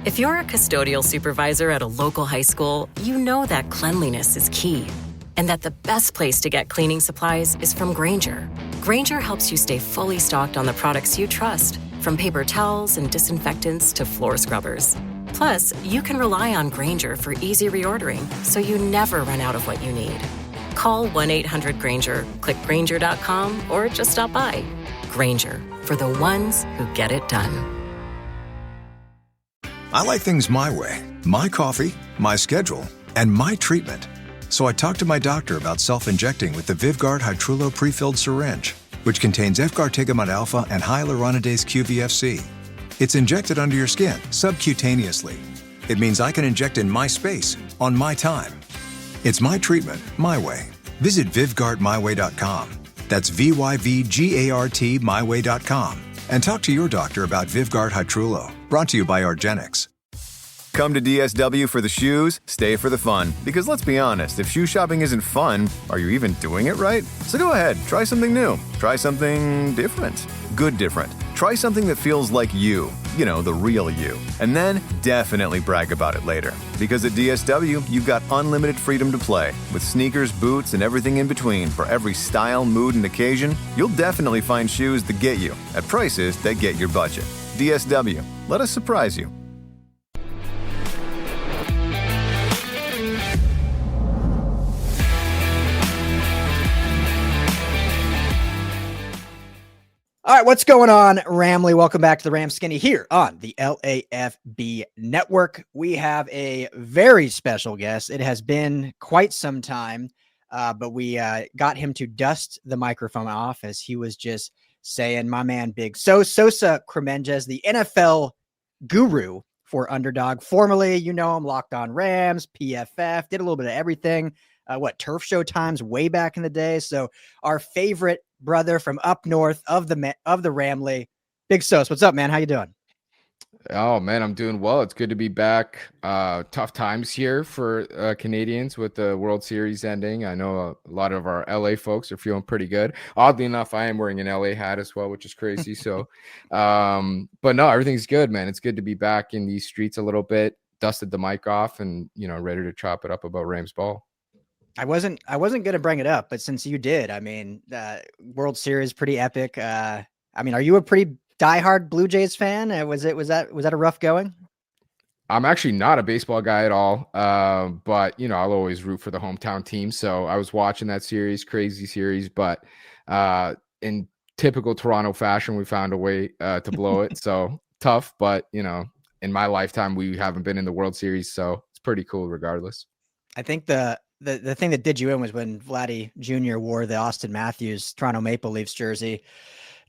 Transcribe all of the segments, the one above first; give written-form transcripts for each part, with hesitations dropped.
If you're a custodial supervisor at a local high school, you know that cleanliness is key, and that the best place to get cleaning supplies is from Grainger. Grainger helps you stay fully stocked on the products you trust, from paper towels and disinfectants to floor scrubbers. Plus, you can rely on Grainger for easy reordering, so you never run out of what you need. Call 1-800-GRAINGER, click Grainger.com, or just stop by. Grainger, for the ones who get it done. I like things my way. My coffee, my schedule, and my treatment. So I talked to my doctor about self-injecting with the Vyvgart Hytrulo pre-filled syringe, which contains efgartigimod alpha and hyaluronidase QVFC. It's injected under your skin, subcutaneously. It means I can inject in my space, on my time. It's my treatment, my way. Visit VyvgartMyWay.com. That's VYVGART MyWay.com. And talk to your doctor about Vyvgart Hytrulo. Brought to you by Argenix. Come to DSW for the shoes, stay for the fun. Because let's be honest, if shoe shopping isn't fun, are you even doing it right? So go ahead, try something new. Try something different. Good different. Try something that feels like you. You know, the real you. And then definitely brag about it later. Because at DSW, you've got unlimited freedom to play. With sneakers, boots, and everything in between for every style, mood, and occasion, you'll definitely find shoes that get you at prices that get your budget. DSW. Let us surprise you. All right, what's going on, Ramley? Welcome back to the Ram Skinny here on the LAFB Network. We have a very special guest. It has been quite some time, but we got him to dust the microphone off as he was just saying, my man, Big Sosa Kremenjas, the NFL guru for Underdog. Formerly, you know him, Locked On Rams, PFF, did a little bit of everything. Turf show times way back in the day. So our favorite brother from up north of the Ramley, Big Sos. What's up, man? How you doing? Oh man, I'm doing well. It's good to be back. Tough times here for Canadians with the World Series ending. I know a lot of our LA folks are feeling pretty good. Oddly enough, I am wearing an LA hat as well, which is crazy. So, but no, everything's good, man. It's good to be back in these streets a little bit. Dusted the mic off and, ready to chop it up about Rams ball. I wasn't going to bring it up, but since you did, I mean, World Series, pretty epic. Are you a pretty diehard Blue Jays fan? Was that a rough going? I'm actually not a baseball guy at all. But I'll always root for the hometown team. So I was watching that series, crazy series, but in typical Toronto fashion, we found a way to blow it. So tough, but in my lifetime, we haven't been in the World Series, so it's pretty cool regardless. I think the thing that did you in was when Vladdy Jr. wore the Austin Matthews Toronto Maple Leafs jersey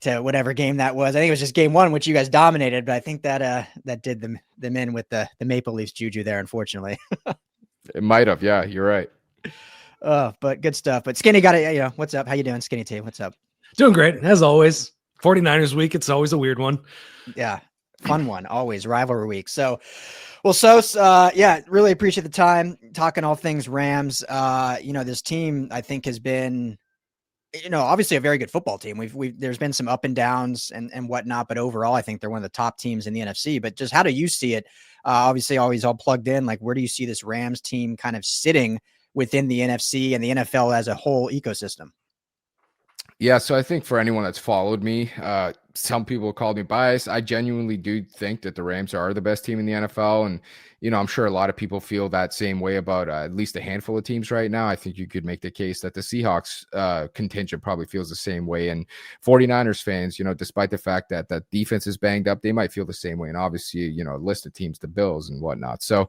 to whatever game that was. I think it was just game one, which you guys dominated, but I think that did them in with the Maple Leafs juju there, unfortunately. It might have. Yeah, you're right. But good stuff. But Skinny got it. What's up? How you doing, Skinny T? What's up? Doing great. As always, 49ers week. It's always a weird one. Yeah. Fun one. Always rivalry week. So, really appreciate the time talking all things Rams. This team I think has been, obviously a very good football team. There's been some up and downs and whatnot, but overall I think they're one of the top teams in the NFC. But just how do you see it? Obviously always all plugged in. Like, where do you see this Rams team kind of sitting within the NFC and the NFL as a whole ecosystem? Yeah, so I think for anyone that's followed me, some people called me biased. I genuinely do think that the Rams are the best team in the NFL. And, I'm sure a lot of people feel that same way about at least a handful of teams right now. I think you could make the case that the Seahawks contingent probably feels the same way. And 49ers fans, despite the fact that that defense is banged up, they might feel the same way. And obviously, a list of teams, the Bills and whatnot. So,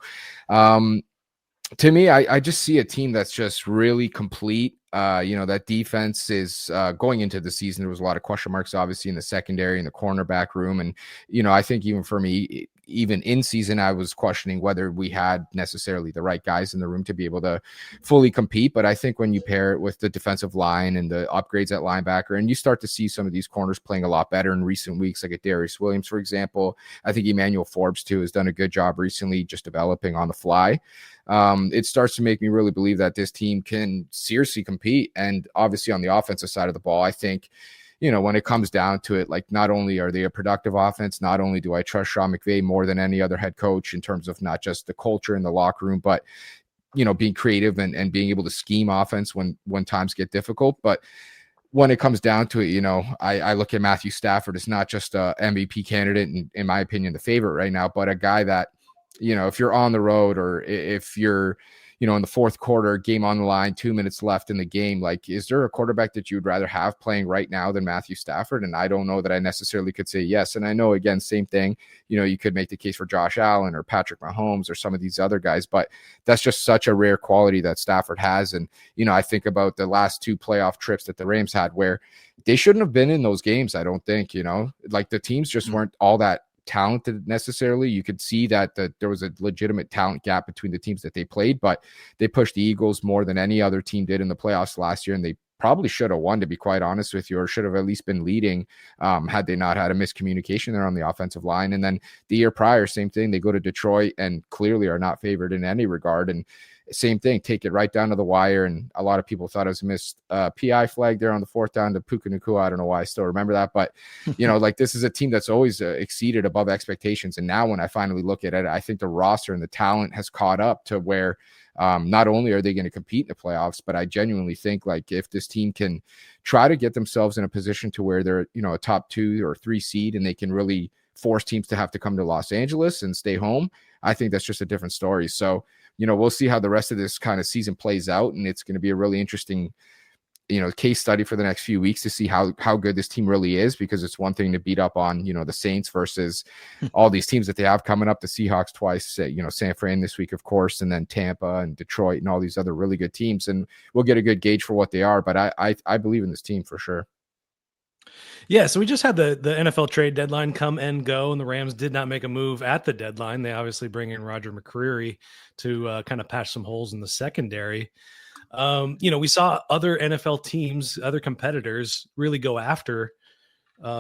to me, I just see a team that's just really complete. That defense is going into the season. There was a lot of question marks, obviously, in the secondary and the cornerback room. And, I think even for me, even in season, I was questioning whether we had necessarily the right guys in the room to be able to fully compete. But I think when you pair it with the defensive line and the upgrades at linebacker, and you start to see some of these corners playing a lot better in recent weeks, like at Darius Williams, for example. I think Emmanuel Forbes, too, has done a good job recently just developing on the fly. It starts to make me really believe that this team can seriously compete. And obviously on the offensive side of the ball, I think, when it comes down to it, like, not only are they a productive offense, not only do I trust Sean McVay more than any other head coach in terms of not just the culture in the locker room, but being creative and being able to scheme offense when times get difficult. But when it comes down to it, I look at Matthew Stafford as not just a MVP candidate, and in my opinion, the favorite right now, but a guy that, if you're on the road or if you're, in the fourth quarter, game on the line, 2 minutes left in the game, like, is there a quarterback that you'd rather have playing right now than Matthew Stafford? And I don't know that I necessarily could say yes. And I know, again, same thing, you could make the case for Josh Allen or Patrick Mahomes or some of these other guys, but that's just such a rare quality that Stafford has. And, I think about the last 2 playoff trips that the Rams had where they shouldn't have been in those games. I don't think, like, the teams just weren't all that talented necessarily. You could see that there was a legitimate talent gap between the teams that they played, but they pushed the Eagles more than any other team did in the playoffs last year, and they probably should have won, to be quite honest with you, or should have at least been leading had they not had a miscommunication there on the offensive line. And then the year prior, same thing, they go to Detroit and clearly are not favored in any regard, and same thing, take it right down to the wire. And a lot of people thought it was a missed PI flag there on the 4th down to Puka Nacua. I don't know why I still remember that, but like, this is a team that's always exceeded above expectations. And now when I finally look at it, I think the roster and the talent has caught up to where not only are they going to compete in the playoffs, but I genuinely think, like, if this team can try to get themselves in a position to where they're, a top 2 or 3 seed, and they can really force teams to have to come to Los Angeles and stay home, I think that's just a different story. So, we'll see how the rest of this kind of season plays out. And it's going to be a really interesting, case study for the next few weeks to see how good this team really is, because it's one thing to beat up on, the Saints versus all these teams that they have coming up, the Seahawks twice, San Fran this week, of course, and then Tampa and Detroit and all these other really good teams. And we'll get a good gauge for what they are. But I believe in this team for sure. Yeah, so we just had the NFL trade deadline come and go, and the Rams did not make a move at the deadline. They obviously bring in Roger McCreary to kind of patch some holes in the secondary. We saw other NFL teams, other competitors really go after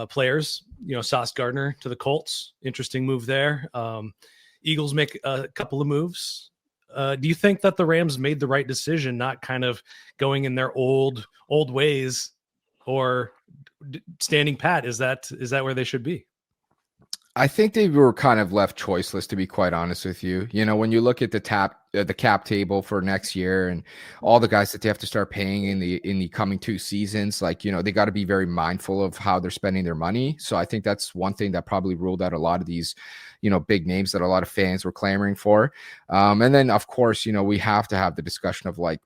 players. Sauce Gardner to the Colts, interesting move there. Eagles make a couple of moves. Do you think that the Rams made the right decision, not kind of going in their old ways, or standing pat? Is that where they should be? I think they were kind of left choiceless, to be quite honest with you. When you look at the cap table for next year and all the guys that they have to start paying in the coming 2 seasons, like, they got to be very mindful of how they're spending their money. So I think that's one thing that probably ruled out a lot of these, big names that a lot of fans were clamoring for. And then, of course, we have to have the discussion of, like,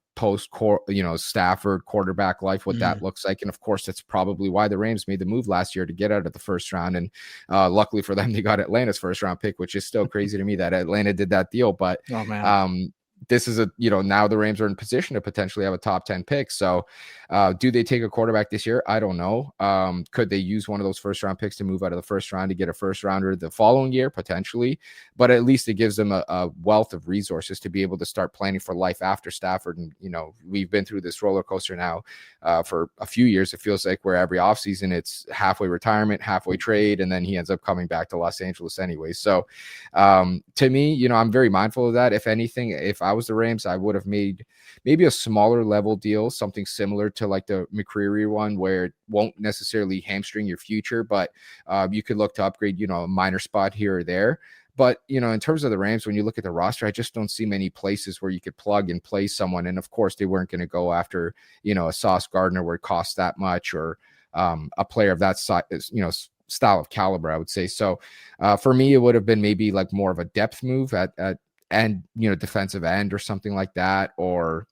Stafford quarterback life, what that looks like. And of course, that's probably why the Rams made the move last year to get out of the first round. And luckily for them, they got Atlanta's first round pick, which is still crazy to me that Atlanta did that deal. But this is now the Rams are in position to potentially have a top 10 pick. So do they take a quarterback this year? I don't know. Could they use one of those first round picks to move out of the first round to get a first rounder the following year? Potentially, but at least it gives them a wealth of resources to be able to start planning for life after Stafford. And, we've been through this roller coaster now for a few years. It feels like where every offseason it's halfway retirement, halfway trade, and then he ends up coming back to Los Angeles anyway. So to me, I'm very mindful of that. If anything, if I was the Rams, I would have made maybe a smaller level deal, something similar to like the McCreary one, where it won't necessarily hamstring your future, but you could look to upgrade, a minor spot here or there. But, in terms of the Rams, when you look at the roster, I just don't see many places where you could plug and play someone. And of course, they weren't going to go after, a Sauce Gardner where it costs that much, or a player of that size, style of caliber, I would say. So for me, it would have been maybe like more of a depth move at defensive end or something like that, or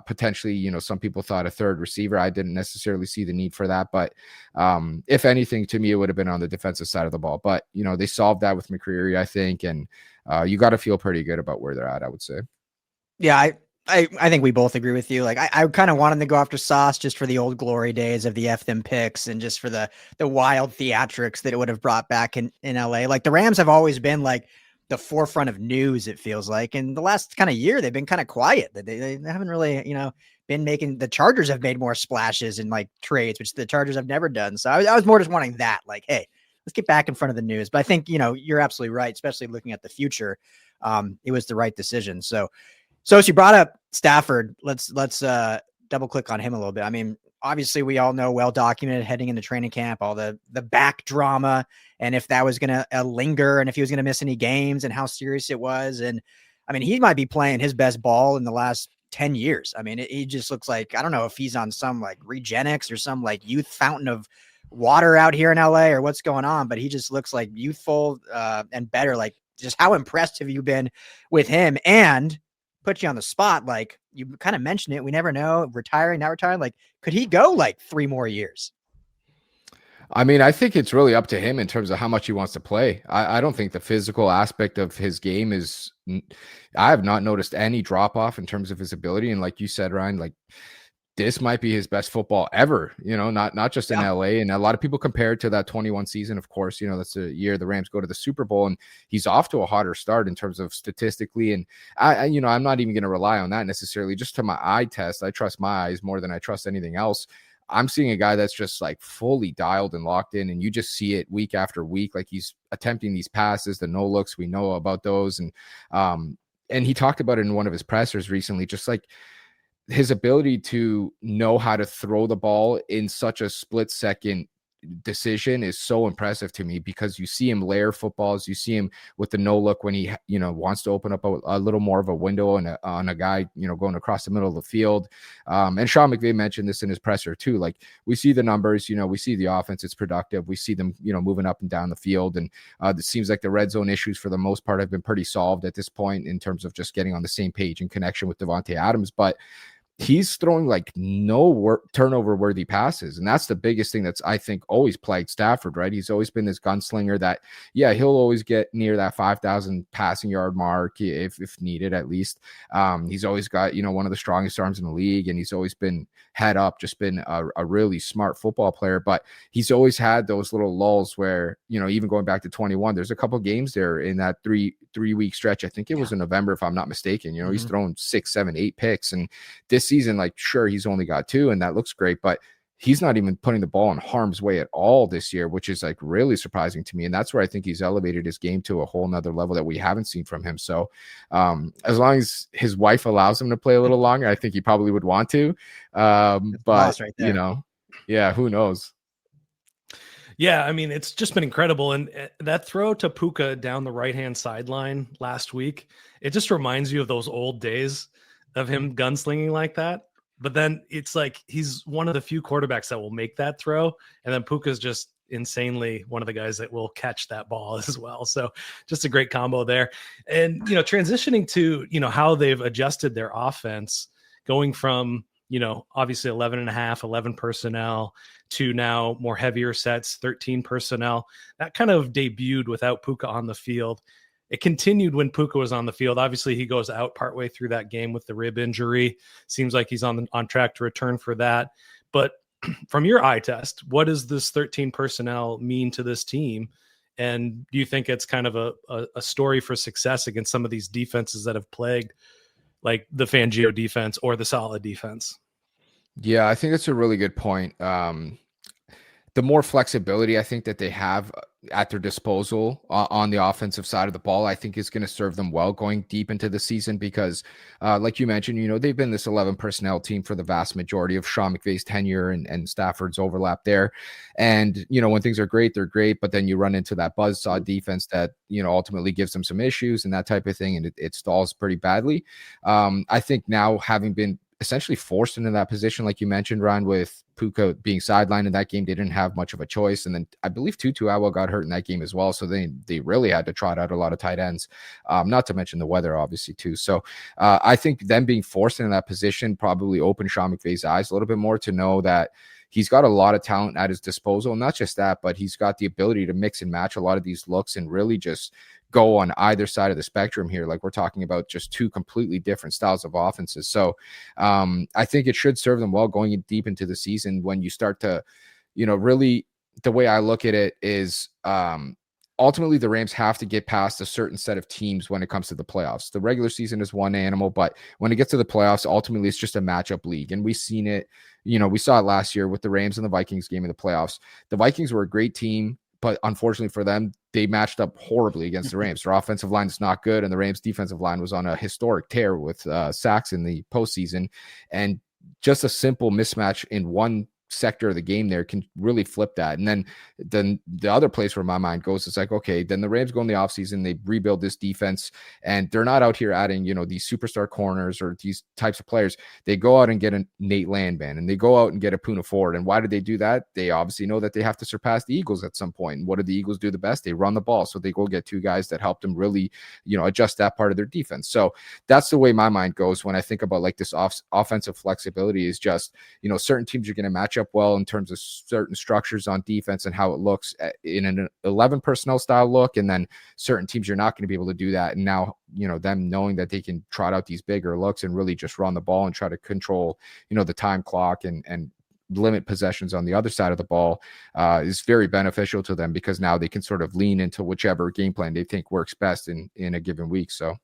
potentially, some people thought a third receiver. I didn't necessarily see the need for that, but if anything, to me, it would have been on the defensive side of the ball. But they solved that with McCreary, I think, and you got to feel pretty good about where they're at, I would say. Yeah, I think we both agree with you. Like, I kind of wanted to go after Sauce just for the old glory days of the F them picks, and just for the wild theatrics that it would have brought back in LA. Like, the Rams have always been like the forefront of news, it feels like. And the last kind of year, they've been kind of quiet. They haven't really, been making. The Chargers have made more splashes in like trades, which the Chargers have never done. So I was more just wanting that, like, hey, let's get back in front of the news. But I think, you're absolutely right, especially looking at the future. It was the right decision. So you brought up Stafford. Let's double click on him a little bit. I mean, obviously we all know, well documented heading into training camp, all the back drama, and if that was going to linger, and if he was going to miss any games, and how serious it was. And I mean, he might be playing his best ball in the last 10 years. I mean, he just looks like, I don't know if he's on some like Regenix or some like youth fountain of water out here in LA or what's going on, but he just looks like youthful and better. Like, just how impressed have you been with him? And put you on the spot, like you kind of mentioned it, we never know, retiring, not retiring, like could he go like 3 more years? I mean, I think it's really up to him in terms of how much he wants to play. I don't think the physical aspect of his game is, I have not noticed any drop off in terms of his ability. And like you said, Ryan, like this might be his best football ever, not just in LA. And a lot of people compare it to that 21 season. Of course, that's the year the Rams go to the Super Bowl, and he's off to a hotter start in terms of statistically. And I'm not even going to rely on that necessarily, just to my eye test. I trust my eyes more than I trust anything else. I'm seeing a guy that's just like fully dialed and locked in, and you just see it week after week. Like he's attempting these passes, the no looks, we know about those. And he talked about it in one of his pressers recently, just like his ability to know how to throw the ball in such a split second decision is so impressive to me, because you see him layer footballs, you see him with the no look when he wants to open up a little more of a window on a guy going across the middle of the field. And Sean McVay mentioned this in his presser too. Like we see the numbers, we see the offense, it's productive, we see them moving up and down the field, and it seems like the red zone issues for the most part have been pretty solved at this point in terms of just getting on the same page in connection with Davante Adams. But he's throwing like no turnover worthy passes. And that's the biggest thing that's, I think, always plagued Stafford, right? He's always been this gunslinger that, he'll always get near that 5,000 passing yard mark if needed, at least. He's always got, one of the strongest arms in the league, and he's always been head up, just been a really smart football player. But he's always had those little lulls where, even going back to 21, there's a couple games there in that three-week stretch. I think it was in November, if I'm not mistaken. He's thrown 6, 7, 8 picks. And this season, like, sure, he's only got 2, and that looks great, but he's not even putting the ball in harm's way at all this year, which is like really surprising to me. And that's where I think he's elevated his game to a whole nother level that we haven't seen from him. So as long as his wife allows him to play a little longer, I think he probably would want to. But right, who knows? Yeah, I mean, it's just been incredible. And that throw to Puka down the right-hand sideline last week, it just reminds you of those old days of him gunslinging like that. But then it's like he's one of the few quarterbacks that will make that throw, and then Puka's just insanely one of the guys that will catch that ball as well. So just a great combo there. And transitioning to how they've adjusted their offense, going from obviously 11 personnel to now more heavier sets, 13 personnel. That kind of debuted without Puka on the field. It continued when Puka was on the field. Obviously, he goes out partway through that game with the rib injury. Seems like he's on track to return for that. But from your eye test, what does this 13 personnel mean to this team? And do you think it's kind of a story for success against some of these defenses that have plagued, like the Fangio defense or the solid defense? Yeah, I think that's a really good point. The more flexibility I think that they have at their disposal on the offensive side of the ball, I think is going to serve them well going deep into the season, because like you mentioned, they've been this 11 personnel team for the vast majority of Sean McVay's tenure and Stafford's overlap there. And, when things are great, they're great, but then you run into that buzzsaw defense that, ultimately gives them some issues and that type of thing. And it stalls pretty badly. I think now, having been essentially forced into that position, like you mentioned, Ryan, with Puka being sidelined in that game, they didn't have much of a choice. And then I believe Tutu Atwell got hurt in that game as well. So they really had to trot out a lot of tight ends, not to mention the weather, obviously, too. So I think them being forced into that position probably opened Sean McVay's eyes a little bit more to know that he's got a lot of talent at his disposal. Not just that, but he's got the ability to mix and match a lot of these looks and really just go on either side of the spectrum here. Like, we're talking about just 2 completely different styles of offenses. So I think it should serve them well going deep into the season, when you start to, really, the way I look at it is ultimately the Rams have to get past a certain set of teams when it comes to the playoffs. The regular season is one animal, but when it gets to the playoffs, ultimately it's just a matchup league. And we've seen it, we saw it last year with the Rams and the Vikings game in the playoffs. The Vikings were a great team, but unfortunately for them, they matched up horribly against the Rams. Their offensive line is not good, and the Rams defensive line was on a historic tear with sacks in the postseason. And just a simple mismatch in one sector of the game there can really flip that. And then the other place where my mind goes is like, okay, then the Rams go in the offseason, they rebuild this defense, and they're not out here adding, these superstar corners or these types of players. They go out and get a Nate Landman, and they go out and get a Puna Ford. And why did they do that? They obviously know that they have to surpass the Eagles at some point. And what do the Eagles do the best? They run the ball. So they go get two guys that help them really, adjust that part of their defense. So that's the way my mind goes when I think about like this offensive flexibility is just, certain teams are going to match up well in terms of certain structures on defense and how it looks in an 11 personnel style look. And then certain teams, you're not going to be able to do that. And now, them knowing that they can trot out these bigger looks and really just run the ball and try to control, the time clock and limit possessions on the other side of the ball is very beneficial to them, because now they can sort of lean into whichever game plan they think works best in a given week. So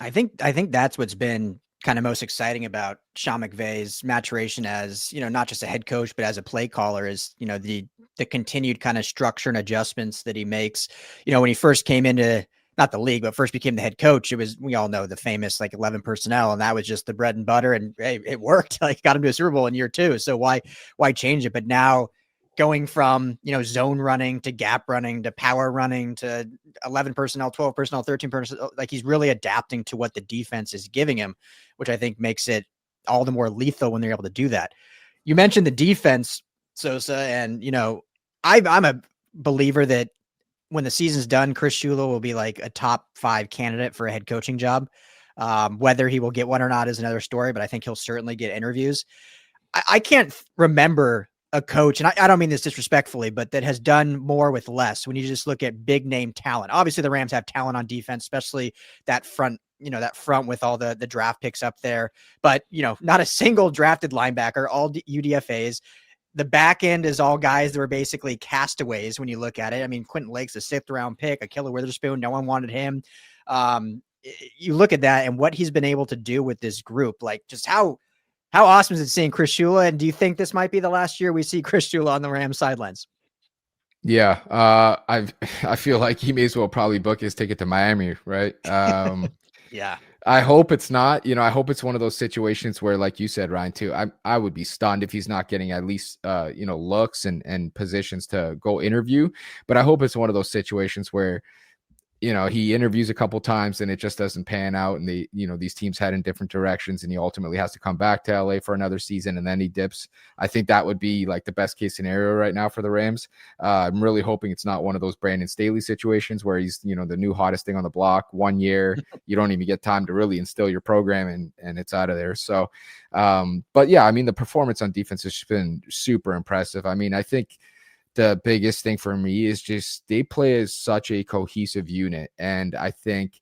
I think that's what's been kind of most exciting about Sean McVay's maturation as, not just a head coach, but as a play caller is, the continued kind of structure and adjustments that he makes. When he first came into not the league, but first became the head coach, we all know the famous like 11 personnel, and that was just the bread and butter, and hey, it worked. Like got him to a Super Bowl in year 2. So why change it? But now going from, zone running to gap running to power running to 11 personnel, 12 personnel, 13 personnel, like he's really adapting to what the defense is giving him, which I think makes it all the more lethal when they're able to do that. You mentioned the defense, Sosa, and, I'm a believer that when the season's done, Chris Shula will be like a top 5 candidate for a head coaching job. Whether he will get one or not is another story, but I think he'll certainly get interviews. I can't remember a coach, and I don't mean this disrespectfully, but that has done more with less when you just look at big name talent. Obviously the Rams have talent on defense, especially that front, that front with all the draft picks up there, but not a single drafted linebacker, all UDFAs. The back end is all guys that were basically castaways when you look at it. I mean, Quentin Lake's a 6th round pick, Akilla Witherspoon, no one wanted him. You look at that and what he's been able to do with this group, like just how awesome is it seeing Chris Shula? And do you think this might be the last year we see Chris Shula on the Rams sidelines? Yeah, I feel like he may as well probably book his ticket to Miami, right? Yeah. I hope it's not. I hope it's one of those situations where, like you said, Ryan, too, I would be stunned if he's not getting at least looks and positions to go interview. But I hope it's one of those situations where he interviews a couple times and it just doesn't pan out, and these teams head in different directions, and he ultimately has to come back to LA for another season and then he dips. I think that would be like the best case scenario right now for the Rams. I'm really hoping it's not one of those Brandon Staley situations where he's, the new hottest thing on the block 1 year. You don't even get time to really instill your program and it's out of there. So, but yeah, I mean, the performance on defense has been super impressive. I mean, I think the biggest thing for me is just they play as such a cohesive unit. And I think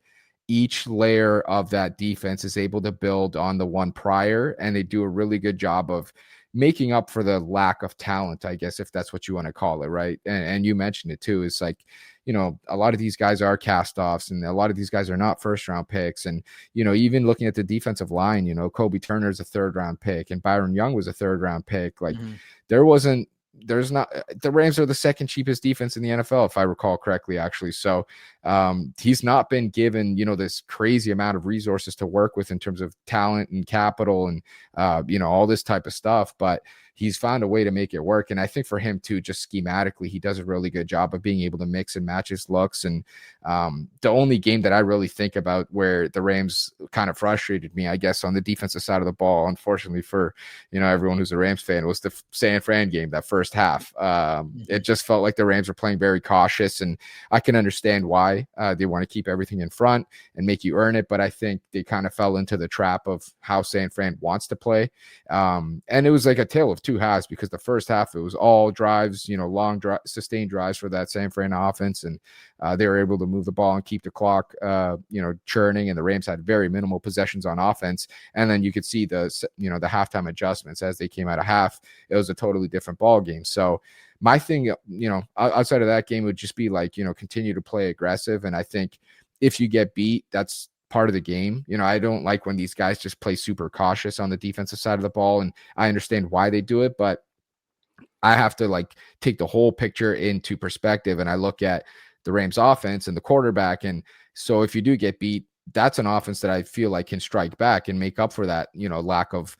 each layer of that defense is able to build on the one prior, and they do a really good job of making up for the lack of talent, I guess, if that's what you want to call it. Right. And you mentioned it too. It's like, a lot of these guys are cast-offs, and a lot of these guys are not first-round picks. And, even looking at the defensive line, Kobe Turner is a 3rd-round pick, and Byron Young was a 3rd-round pick. Like there's not, the Rams are the 2nd cheapest defense in the NFL, if I recall correctly, actually. So he's not been given, this crazy amount of resources to work with in terms of talent and capital and, all this type of stuff, but he's found a way to make it work. And I think for him too, just schematically, he does a really good job of being able to mix and match his looks. And the only game that I really think about where the Rams kind of frustrated me, I guess, on the defensive side of the ball, unfortunately for, everyone who's a Rams fan, was the San Fran game, that first half. It just felt like the Rams were playing very cautious, and I can understand why they want to keep everything in front and make you earn it. But I think they kind of fell into the trap of how San Fran wants to play. And it was like a tale of 2 halves, because the first half, it was all drives, long sustained drives for that San Fran offense. And they were able to move the ball and keep the clock, churning. And the Rams had very minimal possessions on offense. And then you could see the halftime adjustments as they came out of half. It was a totally different ball game. So my thing, outside of that game would just be like, continue to play aggressive. And I think if you get beat, that's part of the game. I don't like when these guys just play super cautious on the defensive side of the ball, and I understand why they do it, but I have to take the whole picture into perspective, and I look at the Rams offense and the quarterback. And so if you do get beat, that's an offense that I feel like can strike back and make up for that, lack of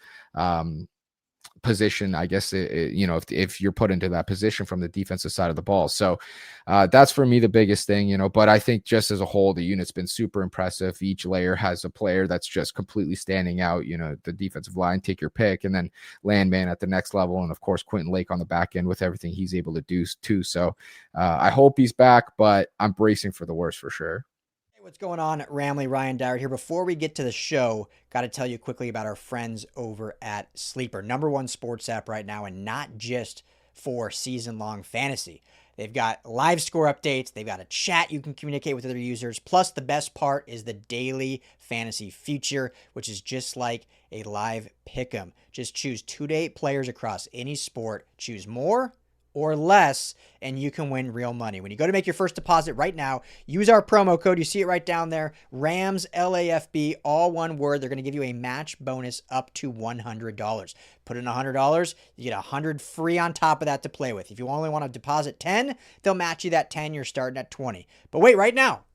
position, I guess, if you're put into that position from the defensive side of the ball. So that's for me the biggest thing, but I think just as a whole, the unit's been super impressive. Each layer has a player that's just completely standing out, the defensive line, take your pick, and then Landman at the next level. And of course, Quentin Lake on the back end with everything he's able to do too. So I hope he's back, but I'm bracing for the worst for sure. What's going on, Ramley? Ryan Dowd here. Before we get to the show, got to tell you quickly about our friends over at Sleeper, #1 sports app right now, and not just for season-long fantasy. They've got live score updates. They've got a chat you can communicate with other users. Plus, the best part is the daily fantasy feature, which is just like a live pick'em. Just choose 2 to 8 players across any sport. Choose more or less, and you can win real money. When you go to make your first deposit right now, use our promo code. You see it right down there, Rams LAFB, all one word. They're going to give you a match bonus up to $100. Put in $100, you get $100 free on top of that to play with. If you only want to deposit 10, they'll match you that 10. You're starting at 20. But wait, right now,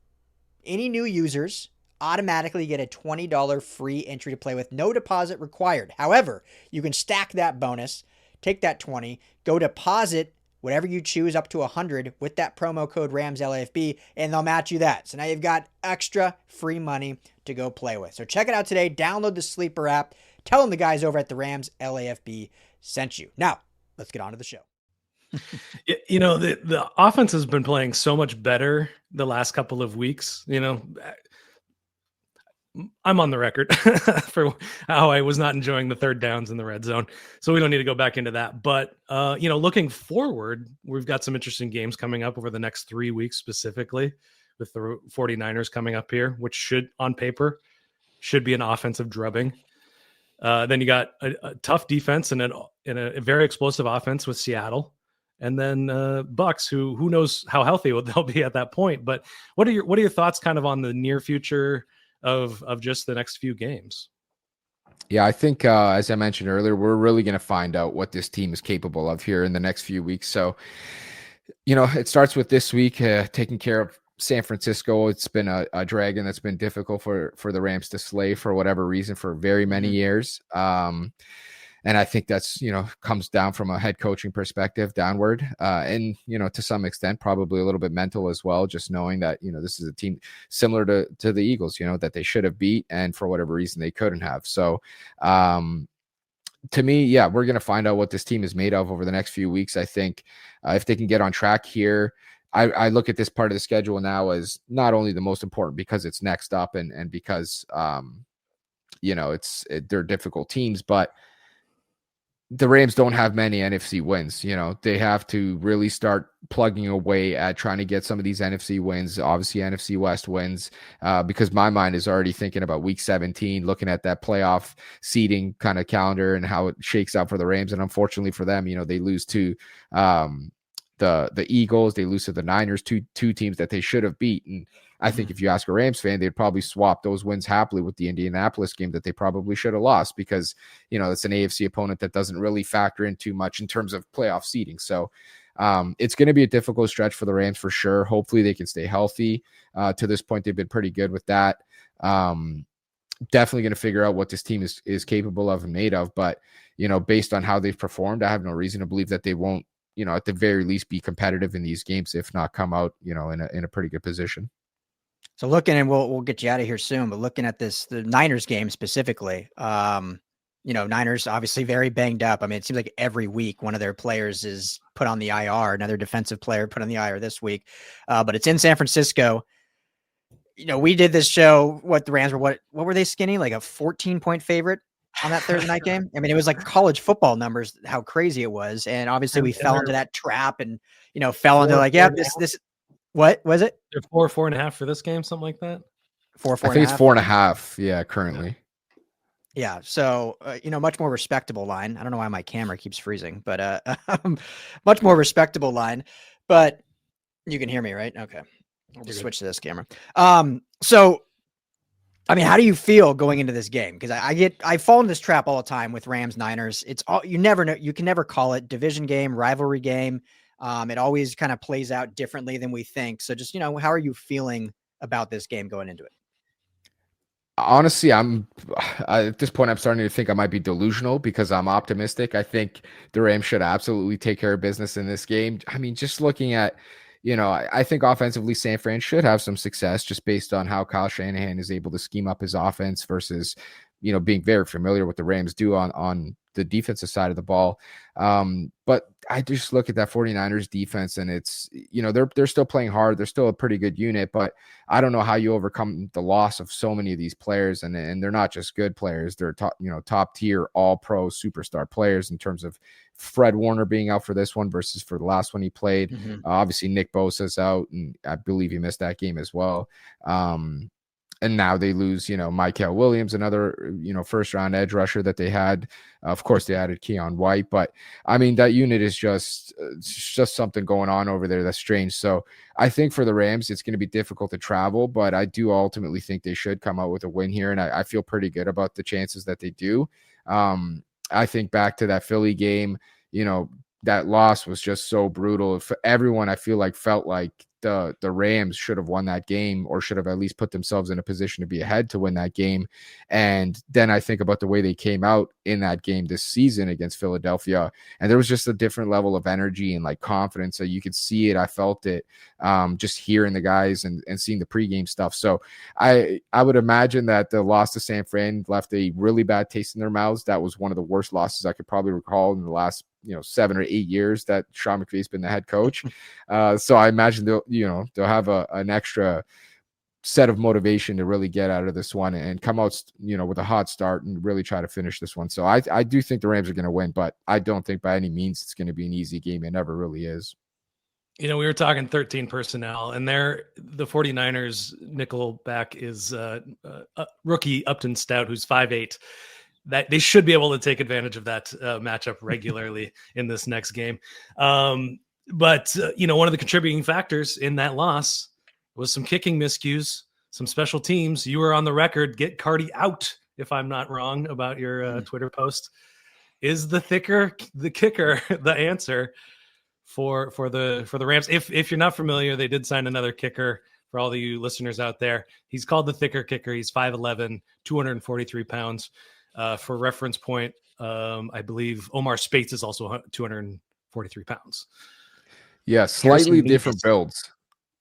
any new users automatically get a $20 free entry to play with, no deposit required. However, you can stack that bonus, take that 20, go deposit whatever you choose up to 100 with that promo code RAMSLAFB, and they'll match you that. So now you've got extra free money to go play with. So check it out today. Download the Sleeper app. Tell them the guys over at the Rams LAFB sent you. Now, let's get on to the show. The offense has been playing so much better the last couple of weeks. I'm on the record for how I was not enjoying the third downs in the red zone. So we don't need to go back into that. But, looking forward, we've got some interesting games coming up over the next 3 weeks, specifically with the 49ers coming up here, which should, on paper, should be an offensive drubbing. Then you got a tough defense and a very explosive offense with Seattle. And then Bucks, who knows how healthy they'll be at that point. But what are your thoughts kind of on the near future of just the next few games? Yeah, I think as I mentioned earlier, we're really going to find out what this team is capable of here in the next few weeks. So, it starts with this week taking care of San Francisco. It's been a dragon that's been difficult for the Rams to slay for whatever reason for very many years. And I think that's, comes down from a head coaching perspective downward. And, to some extent, probably a little bit mental as well, just knowing that, this is a team similar to the Eagles, that they should have beat. And for whatever reason, they couldn't have. So to me, yeah, we're going to find out what this team is made of over the next few weeks. I think if they can get on track here, I look at this part of the schedule now as not only the most important because it's next up and because, they're difficult teams, but the Rams don't have many NFC wins. They have to really start plugging away at trying to get some of these NFC wins, obviously NFC West wins, because my mind is already thinking about week 17, looking at that playoff seeding kind of calendar and how it shakes out for the Rams. And unfortunately for them, they lose to the Eagles, they lose to the Niners, two teams that they should have beaten. I think if you ask a Rams fan, they'd probably swap those wins happily with the Indianapolis game that they probably should have lost because, it's an AFC opponent that doesn't really factor in too much in terms of playoff seeding. So it's going to be a difficult stretch for the Rams for sure. Hopefully they can stay healthy. To this point, they've been pretty good with that. Definitely going to figure out what this team is capable of and made of. But, based on how they've performed, I have no reason to believe that they won't, at the very least be competitive in these games, if not come out, in a pretty good position. So looking, and we'll get you out of here soon, but looking at the Niners game specifically, Niners obviously very banged up. I mean, it seems like every week one of their players is put on the IR, another defensive player put on the IR this week, but it's in San Francisco. We did this show, the Rams were, what were they skinny? Like a 14-point favorite on that Thursday night game. I mean, it was like college football numbers, how crazy it was. And obviously we fell into that trap and, fell into like, yeah, this, what was it? They're 4.5 for this game, something like that. 4. I think it's 4.5. Yeah, currently. Yeah. So, much more respectable line. I don't know why my camera keeps freezing, but much more respectable line. But you can hear me, right? Okay. I'll just switch to this camera. So, I mean, how do you feel going into this game? Because I fall in this trap all the time with Rams Niners. It's all, you never know. You can never call it division game, rivalry game. It always kind of plays out differently than we think. So just, how are you feeling about this game going into it? Honestly, at this point, I'm starting to think I might be delusional because I'm optimistic. I think the Rams should absolutely take care of business in this game. I mean, just looking at, I think offensively, San Fran should have some success just based on how Kyle Shanahan is able to scheme up his offense versus, being very familiar with the Rams do on the defensive side of the ball. But I just look at that 49ers defense and it's, they're still playing hard. They're still a pretty good unit, but I don't know how you overcome the loss of so many of these players. And they're not just good players. They're top tier, all pro superstar players in terms of Fred Warner being out for this one versus for the last one he played. Mhm. Obviously Nick Bosa's out and I believe he missed that game as well. And now they lose, Kyren Williams, another, first round edge rusher that they had. Of course, they added Keon White, but I mean, that unit is just something going on over there that's strange. So I think for the Rams, it's going to be difficult to travel, but I do ultimately think they should come out with a win here. And I feel pretty good about the chances that they do. I think back to that Philly game, that loss was just so brutal. For everyone, I feel like felt like the Rams should have won that game or should have at least put themselves in a position to be ahead to win that game. And then I think about the way they came out in that game this season against Philadelphia. And there was just a different level of energy and like confidence. So you could see it. I felt it just hearing the guys and seeing the pregame stuff. So I would imagine that the loss to San Fran left a really bad taste in their mouths. That was one of the worst losses I could probably recall in the last 7 or 8 years that Sean McVay's been the head coach. So I imagine they'll have an extra set of motivation to really get out of this one and come out, with a hot start and really try to finish this one. So I do think the Rams are going to win, but I don't think by any means it's going to be an easy game. It never really is. We were talking 13 personnel, and the 49ers nickelback is rookie Upton Stout, who's 5'8". That they should be able to take advantage of that matchup regularly in this next game. But one of the contributing factors in that loss was some kicking miscues, some special teams. You were on the record, get Cardi out, if I'm not wrong about your Twitter post. Is the kicker the answer for the Rams? If you're not familiar, they did sign another kicker for all of you listeners out there. He's called the thicker kicker. He's 5'11", 243 pounds. For reference point, I believe Omar Spates is also 243 pounds. Yeah, slightly different builds.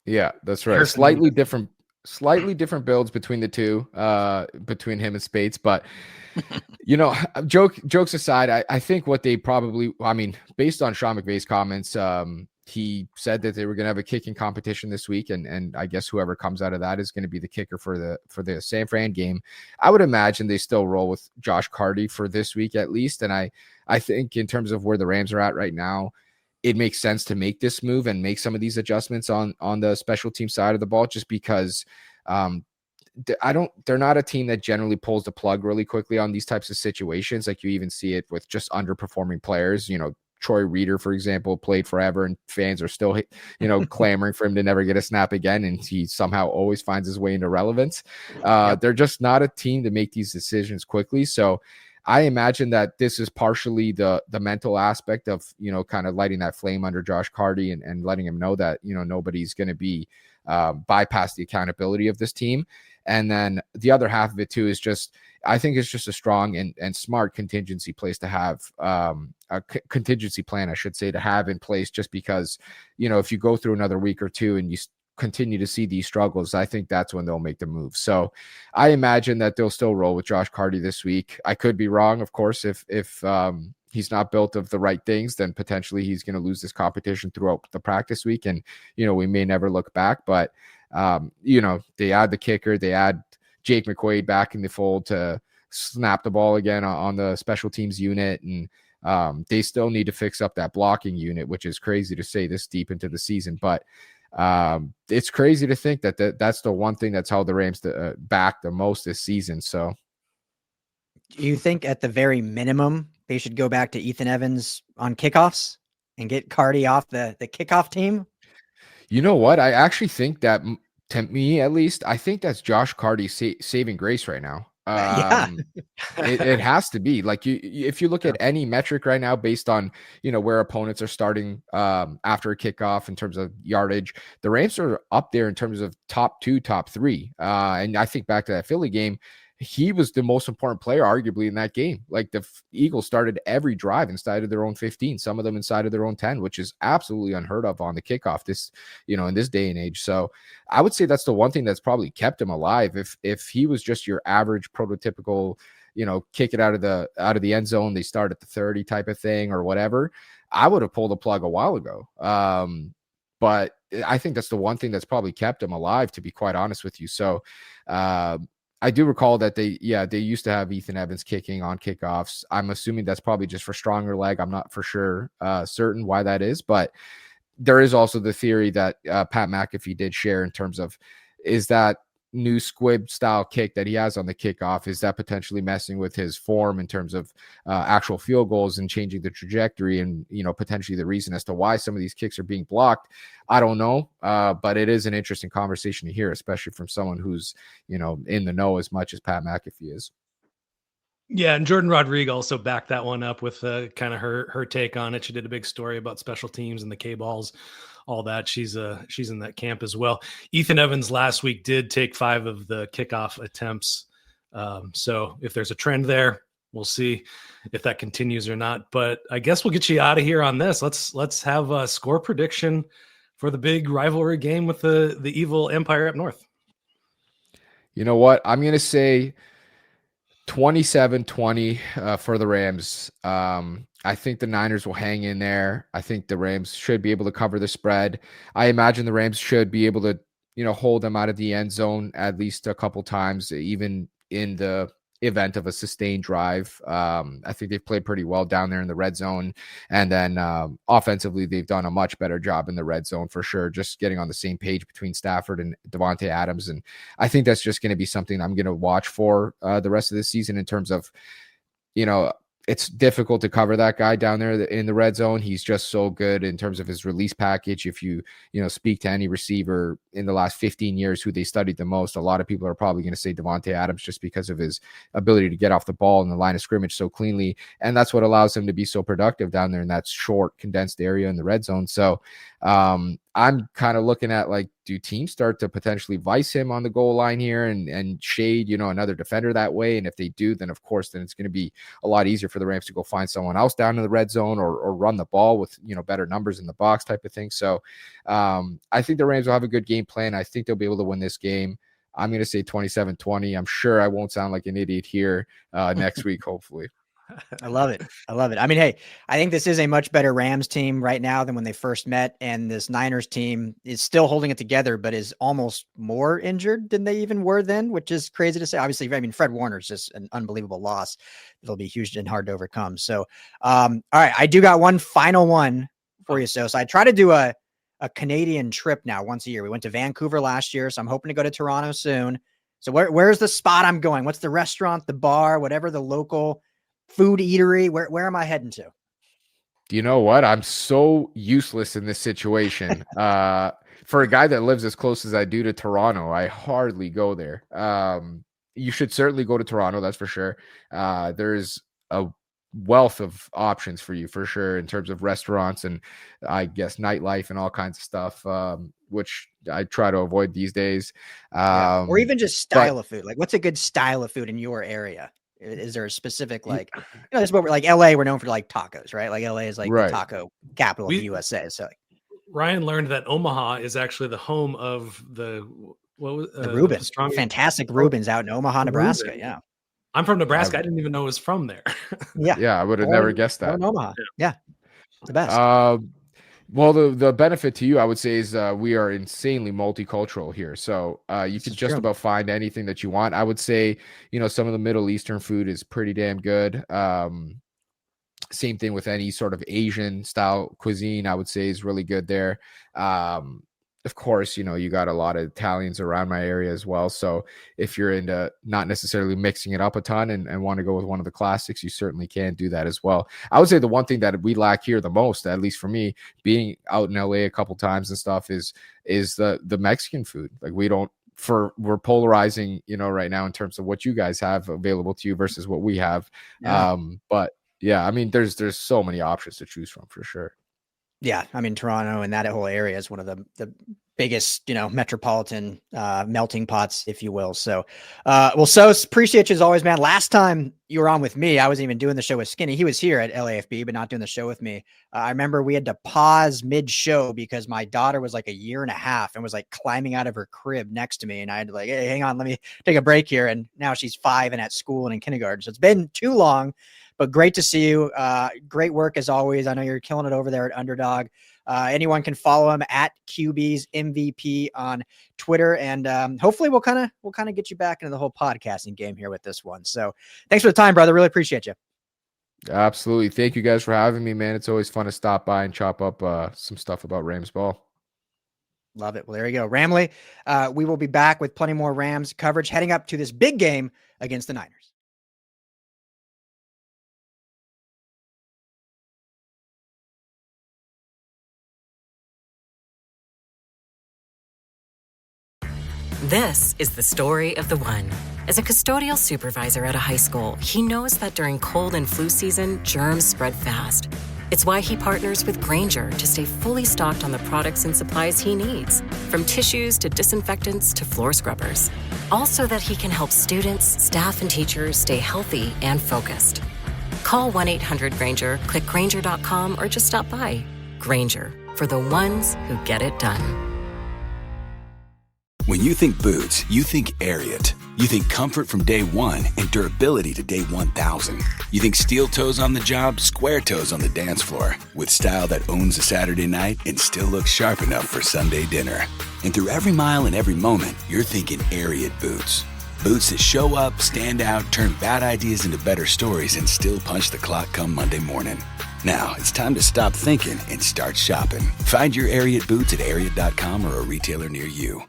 Yeah, that's right. Slightly different builds between the two, between him and Spates. But, jokes aside, I think what they probably, based on Sean McVay's comments, he said that they were going to have a kicking competition this week. And I guess whoever comes out of that is going to be the kicker for the San Fran game. I would imagine they still roll with Josh Carty for this week at least. And I think in terms of where the Rams are at right now, it makes sense to make this move and make some of these adjustments on the special team side of the ball, just because they're not a team that generally pulls the plug really quickly on these types of situations. Like you even see it with just underperforming players. Troy Reader, for example, played forever and fans are still, clamoring for him to never get a snap again. And he somehow always finds his way into relevance. They're just not a team to make these decisions quickly. So I imagine that this is partially the mental aspect of, kind of lighting that flame under Josh Carty and letting him know that, nobody's going to be bypass the accountability of this team. And then the other half of it too is just, I think it's just a strong and smart contingency place to have, contingency plan, I should say, to have in place, just because, if you go through another week or two and you continue to see these struggles, I think that's when they'll make the move. So I imagine that they'll still roll with Josh Carty this week. I could be wrong, of course. If he's not built of the right things, then potentially he's going to lose this competition throughout the practice week. And, we may never look back, but they add the kicker, they add Jake McQuaid back in the fold to snap the ball again on the special teams unit. And they still need to fix up that blocking unit, which is crazy to say this deep into the season. But it's crazy to think that that's the one thing that's held the Rams back the most this season. So do you think at the very minimum they should go back to Ethan Evans on kickoffs and get Carty off the kickoff team? You know what? I actually think that, to me at least, I think that's Josh Carty's saving grace right now. Yeah. It has to be like if you look at any metric right now based on, where opponents are starting after a kickoff in terms of yardage, the Rams are up there in terms of top 2, top 3. And I think back to that Philly game, he was the most important player arguably in that game. Like the Eagles started every drive inside of their own 15, some of them inside of their own 10, which is absolutely unheard of on the kickoff in this day and age. So I would say that's the one thing that's probably kept him alive. If he was just your average prototypical, kick it out of the end zone, they start at the 30 type of thing or whatever, I would have pulled the plug a while ago. But I think that's the one thing that's probably kept him alive, to be quite honest with you. So I do recall that they used to have Ethan Evans kicking on kickoffs. I'm assuming that's probably just for stronger leg. I'm not for sure certain why that is, but there is also the theory that Pat McAfee did share in terms of, is that new squib style kick that he has on the kickoff, is that potentially messing with his form in terms of actual field goals and changing the trajectory and, potentially the reason as to why some of these kicks are being blocked? I don't know. But it is an interesting conversation to hear, especially from someone who's, in the know as much as Pat McAfee is. Yeah, and Jordan Rodriguez also backed that one up with kind of her take on it. She did a big story about special teams and the K-balls, all that. She's in that camp as well. Ethan Evans last week did take 5 of the kickoff attempts. So if there's a trend there, we'll see if that continues or not. But I guess we'll get you out of here on this. Let's have a score prediction for the big rivalry game with the evil Empire up north. You know what? I'm going to say 27-20 for the Rams. I think the Niners will hang in there. I think the Rams should be able to cover the spread. I imagine the Rams should be able to, hold them out of the end zone at least a couple times, even in the event of a sustained drive. I think they've played pretty well down there in the red zone. And then offensively, they've done a much better job in the red zone for sure, just getting on the same page between Stafford and Davante Adams. And I think that's just going to be something I'm going to watch for the rest of the season in terms of, it's difficult to cover that guy down there in the red zone. He's just so good in terms of his release package. If you speak to any receiver in the last 15 years who they studied the most, a lot of people are probably going to say Davante Adams, just because of his ability to get off the ball in the line of scrimmage so cleanly. And that's what allows him to be so productive down there in that short, condensed area in the red zone. So I'm kind of looking at, like, do teams start to potentially vice him on the goal line here and shade, another defender that way? And if they do, then of course, then it's going to be a lot easier for the Rams to go find someone else down in the red zone or run the ball with, better numbers in the box type of thing. So I think the Rams will have a good game plan. I think they'll be able to win this game. I'm going to say 27-20. I'm sure I won't sound like an idiot here next week, hopefully. I love it. I mean, hey, I think this is a much better Rams team right now than when they first met. And this Niners team is still holding it together, but is almost more injured than they even were then, which is crazy to say. Obviously, I mean, Fred Warner is just an unbelievable loss. It'll be huge and hard to overcome. So, all right, I do got one final one for you. So I try to do a Canadian trip now once a year. We went to Vancouver last year, so I'm hoping to go to Toronto soon. So where's the spot I'm going? What's the restaurant, the bar, whatever the local food eatery? Where am I heading to? You know what? I'm so useless in this situation. For a guy that lives as close as I do to Toronto, I hardly go there. You should certainly go to Toronto, that's for sure. There's a wealth of options for you for sure in terms of restaurants and I guess nightlife and all kinds of stuff, which I try to avoid these days. Or even just style of food. Like, what's a good style of food in your area? Is there a specific, like, that's what we're like, LA, we're known for like tacos, right? Like LA is like the taco capital of the USA. So Ryan learned that Omaha is actually the home of the Reuben, fantastic Reubens out in Omaha, Nebraska. Reuben. Yeah. I'm from Nebraska. I didn't even know it was from there. Yeah. I would have never guessed that. Omaha. Yeah. The best. Well, the benefit to you, I would say, is we are insanely multicultural here. So you can just about find anything that you want. I would say, some of the Middle Eastern food is pretty damn good. Same thing with any sort of Asian style cuisine, I would say, is really good there. Of course, you got a lot of Italians around my area as well. So if you're into not necessarily mixing it up a ton and want to go with one of the classics, you certainly can do that as well. I would say the one thing that we lack here the most, at least for me, being out in LA a couple times and stuff, is the Mexican food. Like, we don't we're polarizing, right now in terms of what you guys have available to you versus what we have. Yeah. But yeah, I mean, there's so many options to choose from for sure. Yeah, I mean, Toronto and that whole area is one of the biggest, metropolitan melting pots, if you will. So, appreciate you as always, man. Last time you were on with me, I wasn't even doing the show with Skinny. He was here at LAFB, but not doing the show with me. I remember we had to pause mid-show because my daughter was like a year and a half and was like climbing out of her crib next to me. And I had to like, hey, hang on, let me take a break here. And now she's 5 and at school and in kindergarten. So it's been too long. But great to see you. Great work as always. I know you're killing it over there at Underdog. Anyone can follow him at QB's MVP on Twitter, and hopefully we'll kind of get you back into the whole podcasting game here with this one. So thanks for the time, brother. Really appreciate you. Absolutely. Thank you guys for having me, man. It's always fun to stop by and chop up some stuff about Rams ball. Love it. Well, there you go, Ramley. We will be back with plenty more Rams coverage heading up to this big game against the Niners. This is the story of the one. As a custodial supervisor at a high school, he knows that during cold and flu season, germs spread fast. It's why he partners with Grainger to stay fully stocked on the products and supplies he needs, from tissues to disinfectants to floor scrubbers. All so that he can help students, staff, and teachers stay healthy and focused. Call 1-800-GRAINGER, click Grainger.com, or just stop by. Grainger, for the ones who get it done. When you think boots, you think Ariat. You think comfort from day one and durability to day 1,000. You think steel toes on the job, square toes on the dance floor. With style that owns a Saturday night and still looks sharp enough for Sunday dinner. And through every mile and every moment, you're thinking Ariat boots. Boots that show up, stand out, turn bad ideas into better stories, and still punch the clock come Monday morning. Now, it's time to stop thinking and start shopping. Find your Ariat boots at Ariat.com or a retailer near you.